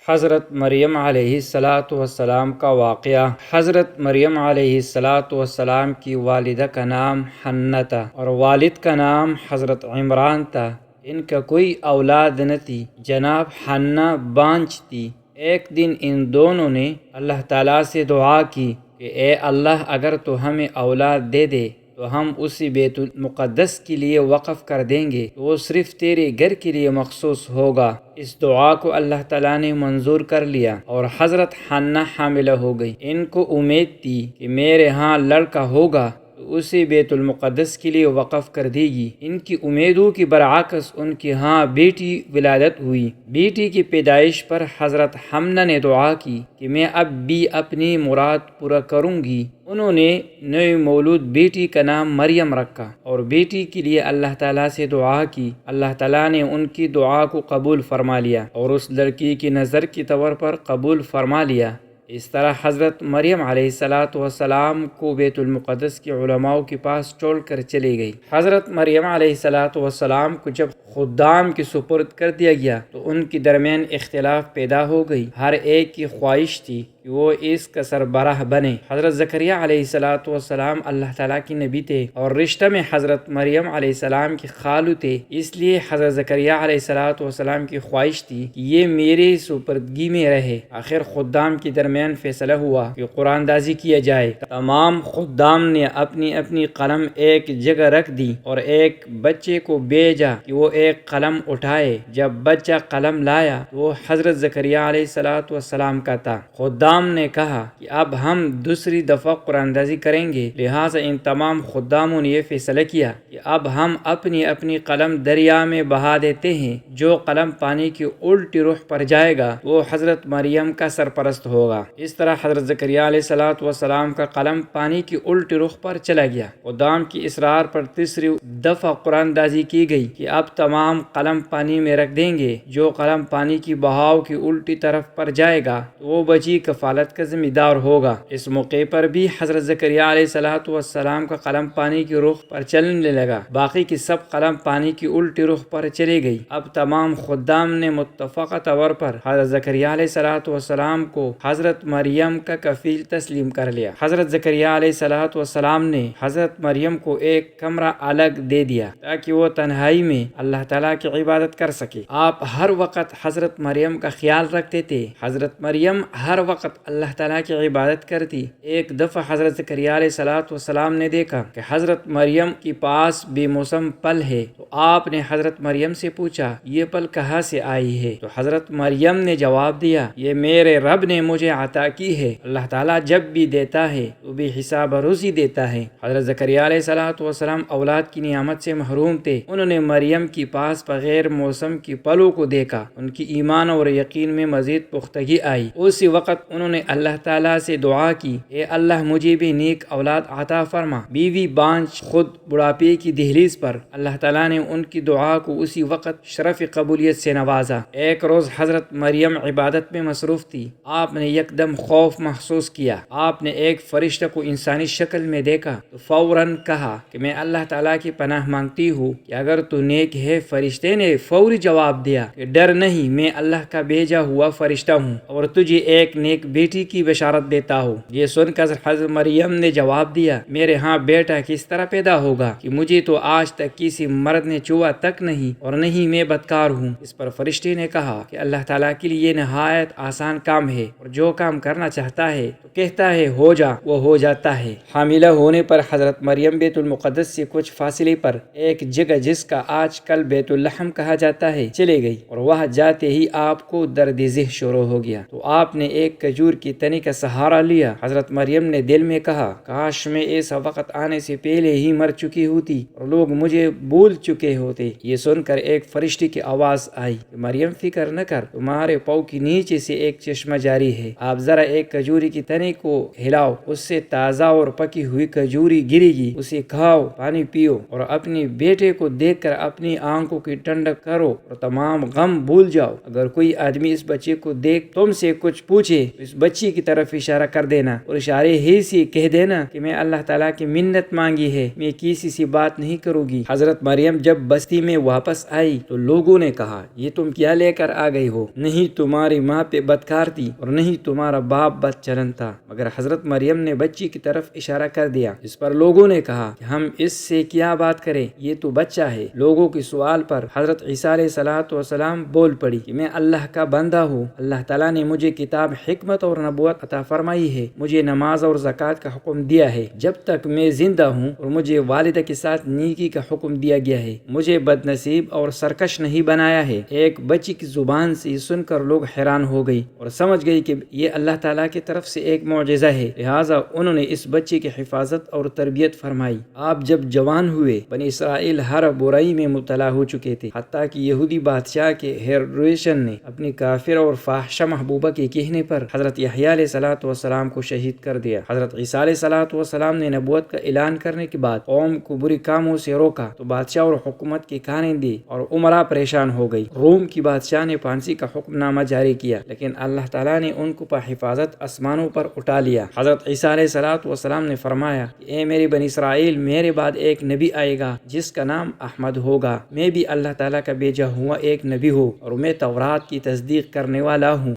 حضرت مریم علیہ السلام کا واقعہ۔ حضرت مریم علیہ السلام کی والدہ کا نام حنہ تھا اور والد کا نام حضرت عمران تھا۔ ان کا کوئی اولاد نہ تھی۔ جناب حنہ بانجھ تھی۔ ایک دن ان دونوں نے اللہ تعالیٰ سے دعا کی کہ اے اللہ، اگر تو ہمیں اولاد دے دے تو ہم اسی بیت المقدس کے لیے وقف کر دیں گے، تو وہ صرف تیرے گھر کے لیے مخصوص ہوگا۔ اس دعا کو اللہ تعالیٰ نے منظور کر لیا اور حضرت حنہ حاملہ ہو گئی۔ ان کو امید تھی کہ میرے ہاں لڑکا ہوگا تو اسے بیت المقدس کے لیے وقف کر دے گی۔ ان کی امیدوں کے برعکس ان کے ہاں بیٹی ولادت ہوئی۔ بیٹی کی پیدائش پر حضرت حنہ نے دعا کی کہ میں اب بھی اپنی مراد پورا کروں گی۔ انہوں نے نئے مولود بیٹی کا نام مریم رکھا اور بیٹی کے لیے اللہ تعالیٰ سے دعا کی۔ اللہ تعالیٰ نے ان کی دعا کو قبول فرما لیا اور اس لڑکی کی نظر کے طور پر قبول فرما لیا۔ اس طرح حضرت مریم علیہ السلام کو بیت المقدس کے علماء کے پاس چھوڑ کر چلی گئی۔ حضرت مریم علیہ السلام کو جب خدام کی سپرد کر دیا گیا تو ان کے درمیان اختلاف پیدا ہو گئی۔ ہر ایک کی خواہش تھی کہ وہ اس کا سربراہ بنے۔ حضرت زکریا علیہ السلام اللہ تعالیٰ کی نبی تھے اور رشتہ میں حضرت مریم علیہ السلام کی خالو تھے، اس لیے حضرت زکریا علیہ السلام کی خواہش تھی کہ یہ میرے سپردگی میں رہے۔ آخر خدام کے درمیان فیصلہ ہوا کہ قرآن دازی کیا جائے۔ تمام خدام نے اپنی اپنی قلم ایک جگہ رکھ دی اور ایک بچے کو بھیجا کہ وہ ایک قلم اٹھائے۔ جب بچہ قلم لایا تو وہ حضرت زکریا علیہ السلام کا تھا۔ خدام نے کہا کہ اب ہم دوسری دفعہ قرآن دازی کریں گے، لہٰذا ان تمام خداموں نے یہ فیصلہ کیا کہ اب ہم اپنی اپنی قلم دریا میں بہا دیتے ہیں۔ جو قلم پانی کی الٹی رخ پر جائے گا وہ حضرت مریم کا سرپرست ہوگا۔ اس طرح حضرت زکریا علیہ السلام کا قلم پانی کی الٹی رخ پر چلا گیا۔ خدام کی اصرار پر تیسری دفعہ قرآن دازی کی گئی کہ اب تمام قلم پانی میں رکھ دیں گے۔ جو قلم پانی کی بہاؤ کی الٹی طرف پر جائے گا تو وہ بچی کفالت کا ذمہ دار ہوگا۔ اس موقع پر بھی حضرت زکریا علیہ السلام کا قلم پانی کی رخ پر چلنے لگا۔ باقی کی سب قلم پانی کی الٹی رخ پر چلی گئی۔ اب تمام خدام نے متفقہ طور پر حضرت زکریا علیہ السلام کو حضرت مریم کا کفیل تسلیم کر لیا۔ حضرت زکریا علیہ السلام نے حضرت مریم کو ایک کمرہ الگ دے دیا تاکہ وہ تنہائی میں اللہ تعالیٰ کی عبادت کر سکے۔ آپ ہر وقت حضرت مریم کا خیال رکھتے تھے۔ حضرت مریم ہر وقت اللہ تعالیٰ کی عبادت کرتی۔ ایک دفعہ حضرت زکریا علیہ السلام نے دیکھا کہ حضرت مریم کے پاس بے موسم پھل ہے، تو آپ نے حضرت مریم سے پوچھا یہ پھل کہاں سے آئی ہے؟ تو حضرت مریم نے جواب دیا یہ میرے رب نے مجھے عطا کی ہے۔ اللہ تعالیٰ جب بھی دیتا ہے تو بے حساب روزی دیتا ہے۔ حضرت زکریا علیہ السلام اولاد کی نعمت سے محروم تھے۔ انہوں نے مریم کے پاس بغیر موسم کے پھلوں کو دیکھا۔ ان کی ایمان اور یقین میں مزید پختگی آئی۔ اسی وقت انہوں نے اللہ تعالیٰ سے دعا کی اے اللہ مجھے بھی نیک اولاد عطا فرما۔ بیوی بانجھ خود بڑھاپے کی دہلیز پر اللہ تعالیٰ نے ان کی دعا کو اسی وقت شرف قبولیت سے نوازا۔ ایک روز حضرت مریم عبادت میں مصروف تھی۔ آپ نے یکدم خوف محسوس کیا۔ آپ نے ایک فرشتہ کو انسانی شکل میں دیکھا تو فوراً کہا کہ میں اللہ تعالیٰ کی پناہ مانگتی ہوں کہ اگر تو نیک ہے۔ فرشتے نے فوری جواب دیا کہ ڈر نہیں، میں اللہ کا بھیجا ہوا فرشتہ ہوں اور تجھے ایک نیک بیٹی کی بشارت دیتا ہوں۔ یہ سن کر حضرت مریم نے جواب دیا میرے ہاں بیٹا کس طرح پیدا ہوگا کہ مجھے تو آج تک کسی مرد نے چھوا تک نہیں اور نہیں میں بدکار ہوں۔ اس پر فرشتے نے کہا کہ اللہ تعالیٰ کے لیے نہایت آسان کام ہے اور جو کام کرنا چاہتا ہے تو کہتا ہے ہو جا، وہ ہو جاتا ہے۔ حاملہ ہونے پر حضرت مریم بیت المقدس سے کچھ فاصلے پر ایک جگہ جس کا آج کل بیت اللحم کہا جاتا ہے چلے گئی اور وہاں جاتے ہی آپ کو درد ذہ شروع ہو گیا تو آپ نے ایک کھجور کی تنی کا سہارا لیا۔ حضرت مریم نے دل میں کہا کاش میں ایسا وقت آنے سے پہلے ہی مر چکی ہوتی اور لوگ مجھے بھول چکے ہوتے۔ یہ سن کر ایک فرشتے کی آواز آئی کہ مریم فکر نہ کر، تمہارے پاؤں کے نیچے سے ایک چشمہ جاری ہے۔ آپ ذرا ایک کھجوری کی تنے کو ہلاؤ، اس سے تازہ اور پکی ہوئی کھجوری گرے گی، اسے کھاؤ، پانی پیو اور اپنے بیٹے کو دیکھ کر اپنی آنکھوں کی ٹھنڈک کرو اور تمام غم بھول جاؤ۔ اگر کوئی آدمی اس بچے کو دیکھ تم سے کچھ پوچھے تو اس بچی کی طرف اشارہ کر دینا اور اشارے ہی سے کہہ دینا کہ میں اللہ تعالیٰ کی منت مانگی ہے، میں کسی سے بات نہیں کروں گی۔ حضرت مریم جب بستی میں واپس آئی تو لوگوں نے کہا، یہ تم کیا لے کر آ گئی ہو؟ نہیں تمہاری ماں پہ بدکار تھی اور نہیں تمہارا باپ بد چلن تھا۔ مگر حضرت مریم نے بچی کی طرف اشارہ کر دیا، اس پر لوگوں نے کہا کہ ہم اس سے کیا بات کریں، یہ تو بچہ ہے۔ لوگوں کے سوال پر حضرت عیسیٰ علیہ السلام بول پڑی کہ میں اللہ کا بندہ ہوں، اللہ تعالیٰ نے مجھے کتاب، حکمت اور نبوت عطا فرمائی ہے، مجھے نماز اور زکوٰۃ کا حکم دیا ہے جب تک میں زندہ ہوں، اور مجھے والدہ کے ساتھ نیکی کا حکم دیا گیا ہے، مجھے بد نصیب اور سرکش نہیں بنایا ہے۔ ایک بچی کی زبان سے یہ سن کر لوگ حیران ہو گئی اور سمجھ گئی کہ یہ اللہ تعالیٰ کی طرف سے ایک معجزہ ہے، لہٰذا انہوں نے اس بچے کی حفاظت اور تربیت فرمائی۔ آپ جب جوان ہوئے، بنی اسرائیل ہر برائی میں مبتلا ہو چکے تھے، حتیٰ کہ یہودی بادشاہ کے ہیروڈیس نے اپنی کافر اور فاحشہ محبوبہ کے کہنے پر حضرت یحییٰ علیہ السلام کو شہید کر دیا۔ حضرت عیسیٰ علیہ السلام نے نبوت کا اعلان کرنے کے بعد قوم کو بری کاموں سے روکا تو بادشاہ اور حکومت کے کارندے اور امراء پریشان ہو گئی۔ روم کی بادشاہ نے پھانسی کا حکم نامہ جاری کیا، لیکن اللہ تعالیٰ نے ان کو بحفاظت آسمانوں پر اٹھا لیا۔ حضرت عیسیٰ علیہ السلام نے فرمایا کہ اے میری بنی اسرائیل، میرے بعد ایک نبی آئے گا جس کا نام احمد ہوگا، میں بھی اللہ تعالیٰ کا بھیجا ہوا ایک نبی ہوں اور میں تورات کی تصدیق کرنے والا ہوں۔